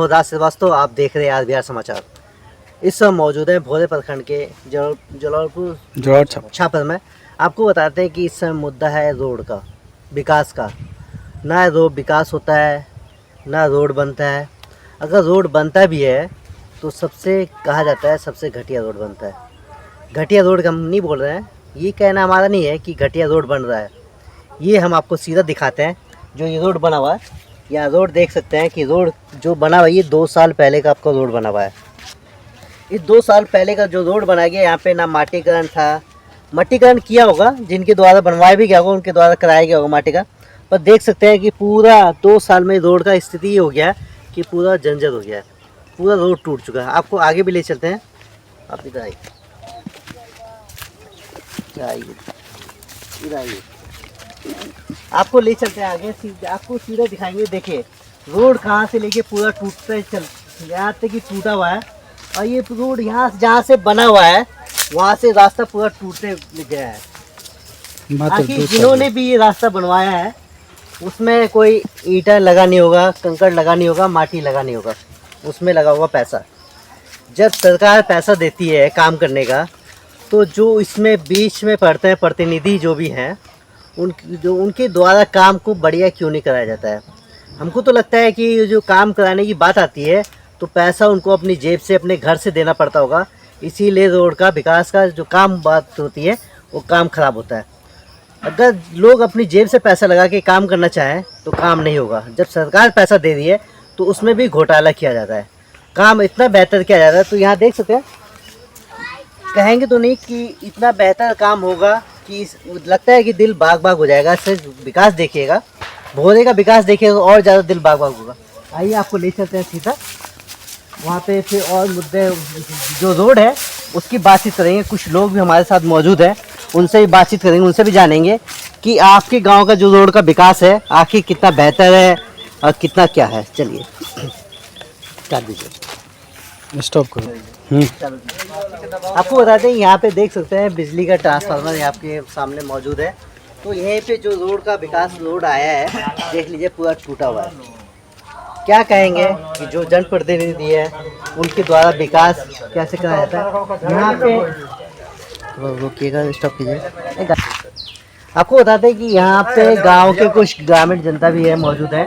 प्रभुदास श्रीवास्तव, आप देख रहे हैं आज बिहार समाचार। इस समय मौजूद है भोरे प्रखंड के जलोलपुर छापर में। आपको बताते हैं कि इस समय मुद्दा है रोड का, विकास का। ना रोड विकास होता है, ना रोड बनता है। अगर रोड बनता भी है तो सबसे कहा जाता है सबसे घटिया रोड बनता है। घटिया रोड हम नहीं बोल रहे हैं, ये कहना हमारा नहीं है कि घटिया रोड बन रहा है। ये हम आपको सीधा दिखाते हैं जो ये रोड बना हुआ है। यहाँ रोड देख सकते हैं कि रोड जो बना हुआ है ये 2 साल पहले का आपका रोड बना हुआ है। इस 2 साल पहले का जो रोड बनाया गया, यहाँ पे ना माटीकरण था। मट्टीकरण किया होगा, जिनके द्वारा बनवाया भी गया होगा उनके द्वारा कराया गया होगा माटी का। पर देख सकते हैं कि पूरा 2 साल में रोड का स्थिति ये हो गया है कि पूरा जर्जर हो गया है, पूरा रोड टूट चुका है। आपको आगे भी ले चलते हैं, आप इधर आइए, इधर आइए, आपको ले चलते हैं आगे, आपको सीधा दिखाएंगे। देखिए रोड कहाँ से लेके पूरा टूटता चल यहाँ तक कि टूटा हुआ है। और ये रोड यहाँ जहाँ से बना हुआ है वहाँ से रास्ता पूरा टूटने गया है। आखिर जिन्होंने भी ये रास्ता बनवाया है उसमें कोई ईंटा लगा नहीं होगा, कंकड़ लगा नहीं होगा, माटी लगा नहीं होगा, उसमें लगा हुआ पैसा। जब सरकार पैसा देती है काम करने का, तो जो इसमें बीच में पड़ते हैं प्रतिनिधि जो भी हैं, उनके द्वारा काम को बढ़िया क्यों नहीं कराया जाता है। हमको तो लगता है कि जो काम कराने की बात आती है तो पैसा उनको अपनी जेब से, अपने घर से देना पड़ता होगा। इसीलिए रोड का विकास का जो काम बात होती है वो काम खराब होता है। अगर लोग अपनी जेब से पैसा लगा के काम करना चाहें तो काम नहीं होगा। जब सरकार पैसा दे रही है तो उसमें भी घोटाला किया जाता है, काम इतना बेहतर किया जाता है। तो यहाँ देख सकते हैं, कहेंगे तो नहीं कि इतना बेहतर काम होगा कि लगता है कि दिल बाग बाग हो जाएगा। सिर्फ विकास देखिएगा, भोरे का विकास देखिएगा और ज़्यादा दिल बाग बाग होगा। आइए आपको ले चलते हैं सीधा वहाँ पे, फिर और मुद्दे जो रोड है उसकी बातचीत करेंगे। कुछ लोग भी हमारे साथ मौजूद हैं, उनसे भी बातचीत करेंगे, उनसे भी जानेंगे कि आपके गांव का जो रोड का विकास है आखिर कितना बेहतर है और कितना क्या है। चलिए कर दीजिए, स्टॉप करो। आपको बता दें यहाँ पे देख सकते हैं बिजली का ट्रांसफार्मर आपके सामने मौजूद है। तो यहीं पे जो रोड का विकास रोड आया है, देख लीजिए पूरा टूटा हुआ है। क्या कहेंगे कि जो जनप्रतिनिधि है उनके द्वारा विकास कैसे कराया जाता है। यहाँ पे रोकिएगा, स्टॉप कीजिए। आपको बताते हैं कि यहाँ पे गांव के कुछ ग्रामीण जनता भी है मौजूद है,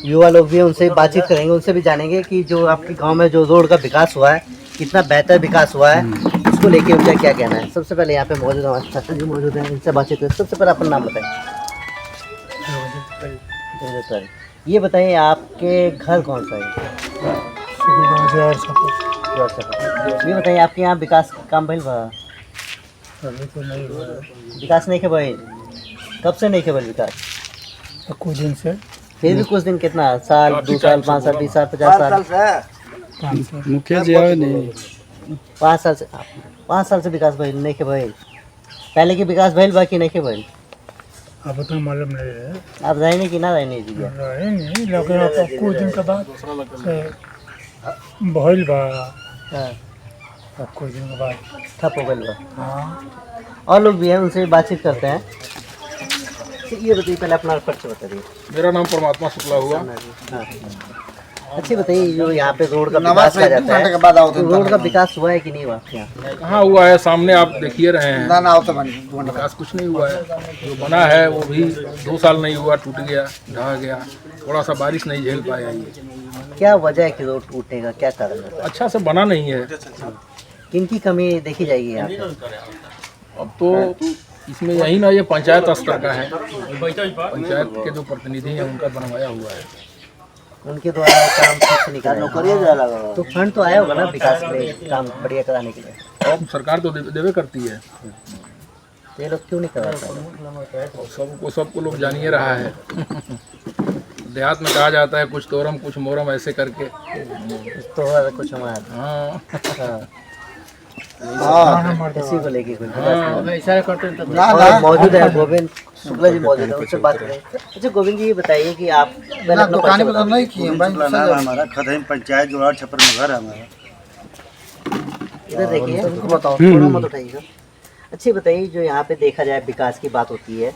युवा लोग भी हैं, उनसे बातचीत करेंगे, उनसे भी जानेंगे कि जो आपके गांव में जो रोड का विकास हुआ है कितना बेहतर विकास हुआ है, उसको लेके उनका क्या कहना है। सबसे पहले यहाँ पे मौजूद हमारे चाचा जी मौजूद हैं, इनसे बातचीत करें। सबसे पहले अपना नाम बताएं। ये बताइए आपके घर कौन सा है। ये बताइए आपके यहाँ विकास काम भइल बा? विकास नहीं के भाई, कब से नहीं के भाई विकास? कुछ दिन से। फिर भी कुछ दिन, कितना साल, 2 साल, 5 साल, 20 साल, 50 साल? मुखिया जी आए नहीं, 5 साल से, 5 साल से विकास भइल नहीं के भाई। पहले के विकास भइल बा कि नहीं के भाई? अब तो मालूम नहीं है, आप रहने की ना रहने दीजिए, रहे नहीं, लेकिन अब कुछ दिन के बाद भइल बा। हाँ, अब कुछ दिन के बाद ठप हो गइल बा। हाँ, और लोग भी हैं, उनसे बातचीत करते हैं। तो ये बताइए पहले अपना परिचय बता दीजिए। मेरा नाम परमात्मा शुक्ला हुआ। हाँ। अच्छी बताइए, जो यहाँ पे रोड का विकास किया जाता है, तो रोड का विकास हुआ है कि नहीं हुआ आपके यहाँ? कहाँ हुआ है, सामने आप देखिए रहे हैं, विकास कुछ नहीं हुआ है। जो बना है वो भी 2 साल नहीं हुआ, टूट गया, ढह गया, थोड़ा सा बारिश नहीं झेल पाया। ये क्या वजह है कि रोड टूटने का, क्या कारण है? अच्छा से बना नहीं है। किन की कमी देखी जाएगी यहाँ पे? अब तो इसमें यही ना, ये पंचायत स्तर का है, पंचायत के जो प्रतिनिधि हैं उनका बनवाया हुआ है, उनके द्वारा काम ठीक से निकाला। तो फंड तो आया होगा ना विकास में काम बढ़िया कराने के लिए? अब सरकार तो देवे करती है, ये लोग क्यों नहीं करवाता? सबको लोग जानिए रहा है। देहात में कहा जाता है कुछ तोरम कुछ मोरम, ऐसे करके तो कुछ हमारा। हाँ, इसी को लेके मौजूद है गोविंद शुक्ला जी मौजूद है, उनसे बात करें। अच्छा गोविंद जी, ये बताइए कि आप दुकान बंद नहीं किए? हमारा खदही पंचायत जोड़ा छपर में घर है हमारा। इधर देखिए, उनको बताओ, थोड़ा मत उठाइएगा। अच्छी बताइए, जो यहाँ पे देखा जाए विकास की बात होती है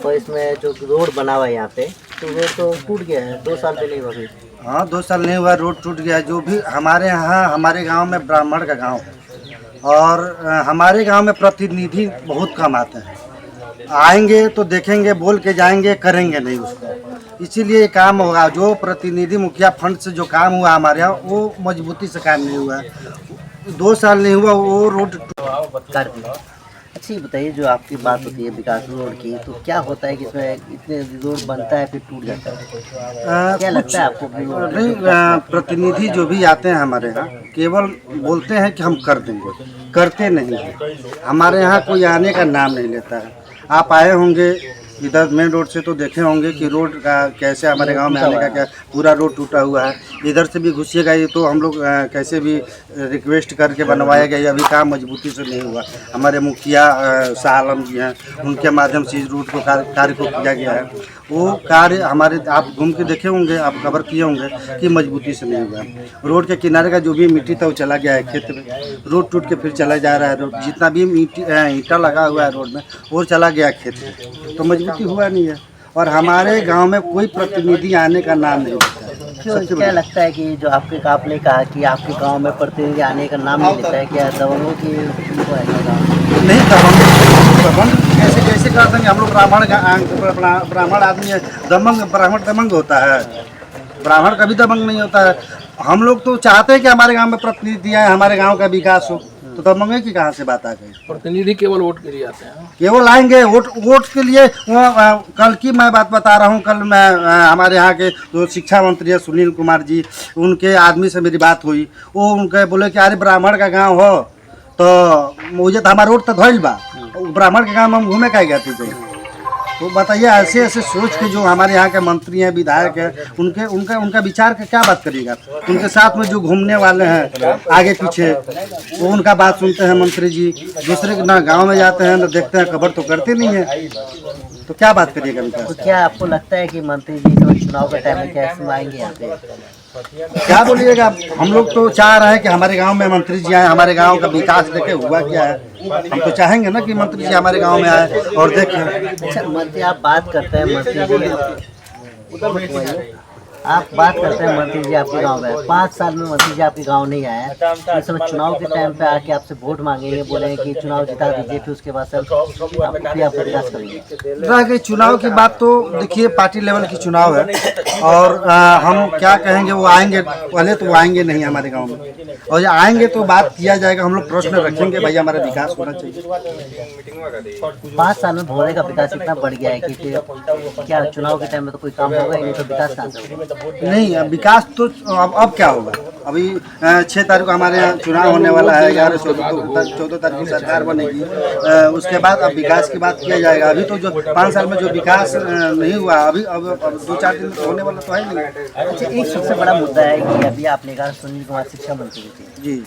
और इसमें जो रोड बना हुआ है यहाँ पे, तो वो तो टूट गया है, 2 साल पहले हुआ फिर। हाँ 2 साल नहीं हुआ, रोड टूट गया है। जो भी हमारे यहाँ, हमारे गांव में ब्राह्मण का गांव है और हमारे गांव में प्रतिनिधि बहुत कम आते हैं। आएंगे तो देखेंगे, बोल के जाएंगे, करेंगे नहीं उसको। इसीलिए ये काम होगा। जो प्रतिनिधि मुखिया फंड से जो काम हुआ हमारे यहाँ, वो मजबूती से काम नहीं हुआ है। 2 साल नहीं हुआ, वो रोड कर दिया। अच्छा ये बताइए, जो आपकी बात होती है विकास रोड की, तो क्या होता है कि इसमें इतने रोड बनता है फिर टूट जाता है? क्या लगता है आपको? नहीं, प्रतिनिधि जो भी आते हैं हमारे यहाँ केवल बोलते हैं कि हम कर देंगे, करते नहीं हैं। हमारे यहाँ कोई आने का नाम नहीं लेता है। आप आए होंगे इधर मेन रोड से तो देखे होंगे कि रोड का कैसे हमारे गांव में आने का क्या पूरा रोड टूटा हुआ है। इधर से भी घुसिएगा, ये तो हम लोग कैसे भी रिक्वेस्ट करके बनवाया गया, अभी काम मजबूती से नहीं हुआ। हमारे मुखिया शाह आलम जी हैं, उनके माध्यम से इस रूट को कार्य को किया गया है। वो कार्य हमारे, आप घूम के देखे होंगे, आप कवर किए होंगे कि मजबूती से नहीं हुआ। रोड के किनारे का जो भी मिट्टी था वो चला गया है खेत में, रोड टूट के फिर चला जा रहा है। रोड जितना भी ईंटा लगा हुआ है रोड में वो चला गया खेत में, तो मजबूती हुआ नहीं है। और हमारे गांव में कोई प्रतिनिधि आने का नाम नहीं लेता है। क्यों, क्या लगता है कि जो आपने कहा कि आपके गांव में प्रतिनिधि आने का नाम नहीं लेता है, क्या दबंगों की वो है गाँव? नहीं, दबंग कैसे कैसे कर देंगे? हम लोग ब्राह्मण आदमी है। ब्राह्मण दबंग होता है? ब्राह्मण कभी दबंग नहीं होता है। हम लोग तो चाहते हैं कि हमारे गांव में प्रतिनिधि आए, हमारे गांव का विकास हो, तो दबंगे की कहाँ से बात आ गई? प्रतिनिधि केवल वोट के लिए आते हैं, केवल आएंगे वोट के लिए। कल की मैं बात बता रहा हूँ। कल मैं हमारे यहाँ के जो शिक्षा मंत्री है सुनील कुमार जी, उनके आदमी से मेरी बात हुई। वो उनके बोले कि अरे ब्राह्मण का गांव हो तो मुझे तो हमारा रोड तो धोइल बा, ब्राह्मण के गांव में हम घूमे का गए थे। तो बताइए, ऐसे ऐसे सोच के जो हमारे यहाँ के मंत्री हैं, विधायक हैं, उनका विचार का क्या बात करिएगा? उनके साथ में जो घूमने वाले हैं आगे पीछे, वो उनका बात सुनते हैं मंत्री जी। दूसरे के ना गांव में जाते हैं ना देखते हैं, खबर तो करते नहीं है, तो क्या बात करिएगा विकास? तो क्या आपको लगता है कि मंत्री जी तो चुनाव के टाइम में कैसे आएंगे यहाँ पे? क्या बोलिएगा? हम लोग तो चाह रहे हैं कि हमारे गांव में मंत्री जी आए, हमारे गांव का विकास देखे हुआ क्या है। हम तो चाहेंगे ना कि मंत्री जी हमारे गांव में आए और देखें। अच्छा मंत्री, आप बात करते हैं मंत्री जी आपके गांव में 5 साल में मंत्री जी आपके गांव नहीं आए। इस समय चुनाव के टाइम पे आके आपसे वोट मांगेंगे, बोलेंगे कि चुनाव जिता दीजिए, फिर उसके बाद सर आप विकास करेंगे। रह गई चुनाव की बात, तो देखिए पार्टी लेवल की चुनाव है और हम क्या कहेंगे? वो आएंगे, पहले तो वो आएंगे नहीं हमारे गाँव में, और जब आएंगे तो बात किया जाएगा। हम लोग प्रश्न रखेंगे, भैया हमारा विकास होना चाहिए। 5 साल में भोले का विकास इतना बढ़ गया है कि फिर क्या चुनाव के टाइम में तो कोई काम होगा ही नहीं, तो विकास कहाँ से होगा? नहीं, विकास तो अब क्या होगा? अभी 6 तारीख को हमारे यहाँ चुनाव होने वाला है, 11-14 तारीख को सरकार बनेगी। उसके बाद अब विकास की बात किया जाएगा। अभी तो जो 5 साल में जो विकास नहीं हुआ, अभी अब 2-4 दिन में होने वाला तो है नहीं। अच्छा, एक सबसे बड़ा मुद्दा है कि अभी आपने कहा सुनील कुमार शिक्षा मंत्री थे जी,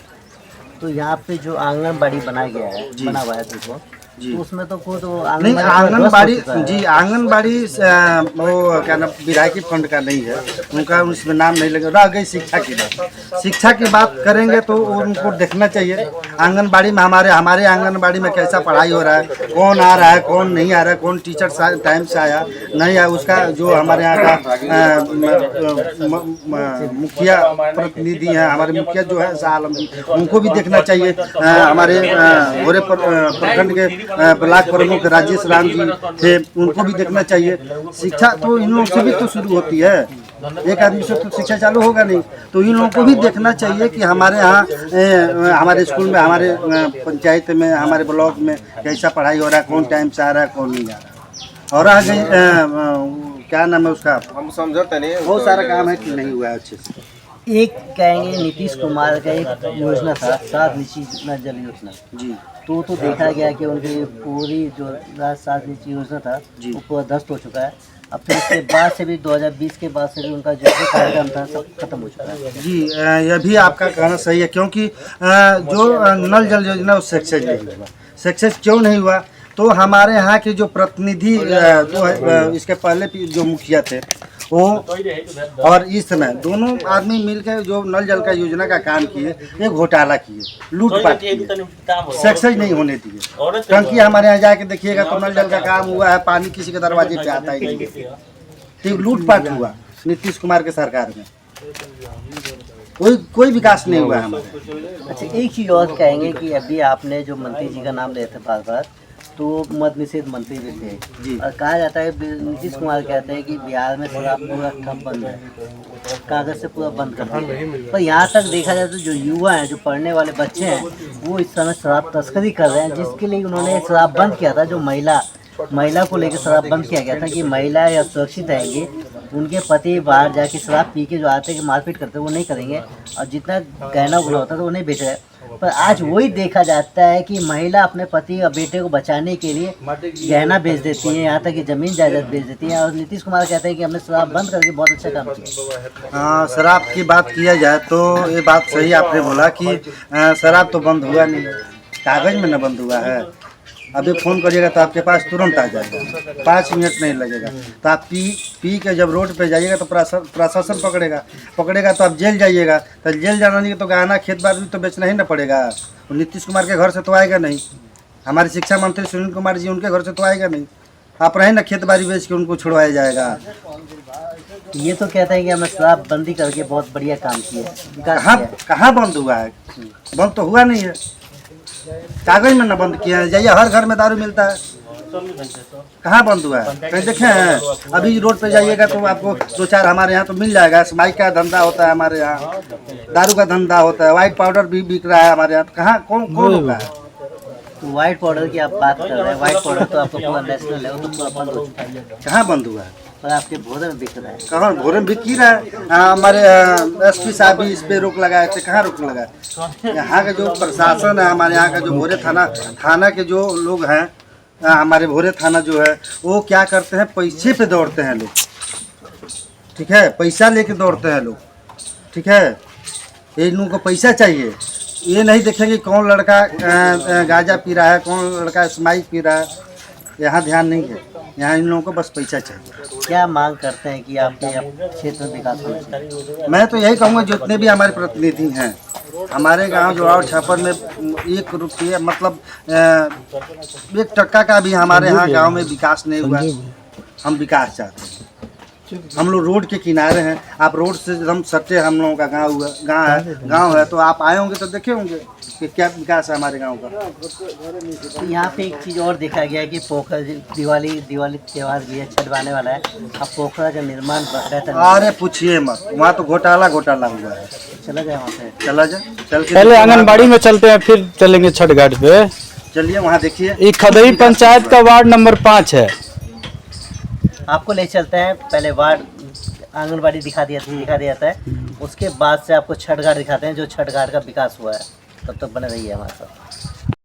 तो यहाँ पे जो आंगनबाड़ी बनाया गया है, बना हुआ है देखो, जी। तो उसमें तो खुद नहीं, आंगनबाड़ी जी, आंगनबाड़ी वो क्या नाम, विधायकी फंड का नहीं है उनका, उसमें नाम नहीं लगे। रह गई शिक्षा की बात। शिक्षा की बात करेंगे तो उनको देखना चाहिए आंगनबाड़ी में, हमारे आंगनबाड़ी में कैसा पढ़ाई हो रहा है, कौन आ रहा है, कौन नहीं आ रहा है, कौन टीचर टाइम से आया नहीं आया। उसका जो हमारे यहाँ का मुखिया प्रतिनिधि हैं, हमारे मुखिया जो है शाह आलम जी, उनको भी देखना चाहिए। हमारे गोरे प्रखंड के ब्लॉक प्रमुख राजेश राम जी थे, उनको भी देखना चाहिए। शिक्षा तो इन लोगों से भी तो शुरू होती है, एक आदमी से तो शिक्षा चालू होगा नहीं। तो इन लोगों को भी देखना चाहिए कि हमारे यहाँ हमारे स्कूल में, हमारे पंचायत में, हमारे ब्लॉक में कैसा पढ़ाई हो रहा है, कौन टाइम से आ रहा है, कौन नहीं आ रहा। और आगे क्या नाम है उसका, हम समझते नहीं, बहुत सारा काम है कि नहीं हुआ है अच्छे से। एक कहेंगे नीतीश कुमार का एक योजना था 7 निजी जल योजना जी, तो देखा गया कि उनकी पूरी जो 7 निजी योजना था वो पूरा ध्वस्त हो चुका है। अब फिर उसके बाद से भी 2020 के बाद से भी उनका जो कार्यक्रम था सब खत्म हो चुका है। जी, यह भी आपका कहना सही है, क्योंकि जो नल जल योजना वो सक्सेस नहीं हुआ। सक्सेस क्यों नहीं हुआ? तो हमारे यहाँ के जो प्रतिनिधि जो है, इसके पहले जो मुखिया थे वो और इस समय दोनों आदमी मिलकर जो नल जल का योजना का काम किए, एक घोटाला किए, लूटपाट किए, सक्सेस नहीं होने दिए। क्योंकि हमारे यहाँ जाके देखिएगा तो नल जल का काम हुआ है, पानी किसी के दरवाजे पे आता ही नहीं। सिर्फ लूटपाट हुआ नीतीश कुमार के सरकार में। कोई विकास नहीं हुआ हमारे। अच्छा, एक चीज़ और कहेंगे कि अभी आपने जो मंत्री जी का नाम लिए थे बार बार, तो मद निषेध मंत्री भी थे जी। और कहा जाता है, नीतीश कुमार कहते हैं कि बिहार में शराब पूरा ठप बंद है, कागज से पूरा बंद कर दिया। पर यहाँ तक देखा जाए तो जो युवा हैं, जो पढ़ने वाले बच्चे हैं, वो इस समय शराब तस्करी कर रहे हैं, जिसके लिए उन्होंने शराब बंद किया था। जो महिला को लेकर शराब बंद किया गया था कि महिला या सुरक्षित रहेंगी, उनके पति बाहर जाके शराब पी के जो आते हैं कि मारपीट करते हैं वो नहीं करेंगे, और जितना गहना गुना होता है तो वो नहीं बेच रहे। पर आज वही देखा जाता है कि महिला अपने पति और बेटे को बचाने के लिए गहना बेच देती है, यहाँ तक कि ज़मीन जायदाद बेच देती है। और नीतीश कुमार कहते हैं कि हमने शराब बंद करके बहुत अच्छा काम किया। हाँ, शराब की बात किया जाए तो ये बात सही आपने बोला कि शराब तो बंद हुआ नहीं, कागज में न बंद हुआ है। अभी फ़ोन करिएगा तो आपके पास तुरंत आ जाएगा, 5 मिनट नहीं लगेगा। तो आप पी के जब रोड पे जाइएगा तो प्रशासन पकड़ेगा तो आप जेल जाइएगा। तो जेल जाना नहीं तो गहना खेत बाड़ी तो बेचना ही ना पड़ेगा। नीतीश कुमार के घर से तो आएगा नहीं, हमारे शिक्षा मंत्री सुनील कुमार जी उनके घर से तो आएगा नहीं। आप रहे ना खेत बाड़ी बेच के उनको छुड़वाया जाएगा। ये तो कहते हैं कि हमने शराब बंदी करके बहुत बढ़िया काम किया। कहाँ बंद हुआ है? बंद तो हुआ नहीं है, कागज में न बंद किया है। जाइए, हर घर में दारू मिलता है, कहाँ बंद हुआ है? कहीं देखे हैं? अभी रोड पे जाइएगा तो आपको 2-4 हमारे यहाँ तो मिल जाएगा। स्माइक का धंधा होता है हमारे यहाँ, दारू का धंधा होता है, व्हाइट पाउडर भी बिक रहा है हमारे यहाँ। कहाँ कौन होगा है? तो व्हाइट पाउडर की आप बात कर रहे हैं, व्हाइट पाउडर तो आपका पूरा नेशनल है, वो तो पूरा बंद हो चुका है। कहाँ बंद हुआ है? पर आपके भोरे में बिक रहा है। कहाँ भोरे में बिक ही रहा है? हमारे SP साहब भी इस पे रोक लगाए थे, कहाँ रोक लगाए? यहाँ का जो प्रशासन है, हमारे यहाँ का जो भोरे थाना के जो लोग हैं, हमारे भोरे थाना जो है, वो क्या करते हैं, पैसे पे दौड़ते हैं लोग, ठीक है, पैसा लेके दौड़ते हैं लोग, ठीक है। ये लोगों को पैसा चाहिए, ये नहीं देखेंगे कौन लड़का गांजा पी रहा है, कौन लड़का स्माइक पी रहा है, यहाँ ध्यान नहीं है। यहाँ इन लोगों को बस पैसा चाहिए। क्या मांग करते हैं कि आपके क्षेत्र में विकास होना चाहिए? मैं तो यही कहूँगा, जितने भी हमारे प्रतिनिधि हैं, हमारे गांव जोड़ाव छापर में 1 रुपये मतलब 1 टक्का का भी हमारे यहाँ गांव में विकास नहीं हुआ। हम विकास चाहते हैं। हम लोग रोड के किनारे हैं, आप रोड से हम सटे, हम लोगों का गांव है तो आप आए होंगे तो देखे होंगे कि क्या विकास है हमारे गांव का। तो यहाँ पे एक चीज़ और देखा गया है कि पोखरा दिवाली त्यौहार भी है, छठवाने वाला है। अब पोखरा का निर्माण बकायदा, अरे पूछिए मत, वहाँ तो घोटाला हुआ है। चला जाए वहाँ पे, चल के पहले आंगनबाड़ी में चलते हैं, फिर चलेंगे छठ घाट पे। चलिए वहाँ देखिए। ये खदई पंचायत का वार्ड नंबर 5 है। आपको ले चलते हैं, पहले वार्ड आंगनबाड़ी दिखा दिया जाता है, उसके बाद से आपको छठ घाट दिखाते हैं, जो छठ घाट का विकास हुआ है। तब तक बने रहिए हमारे साथ।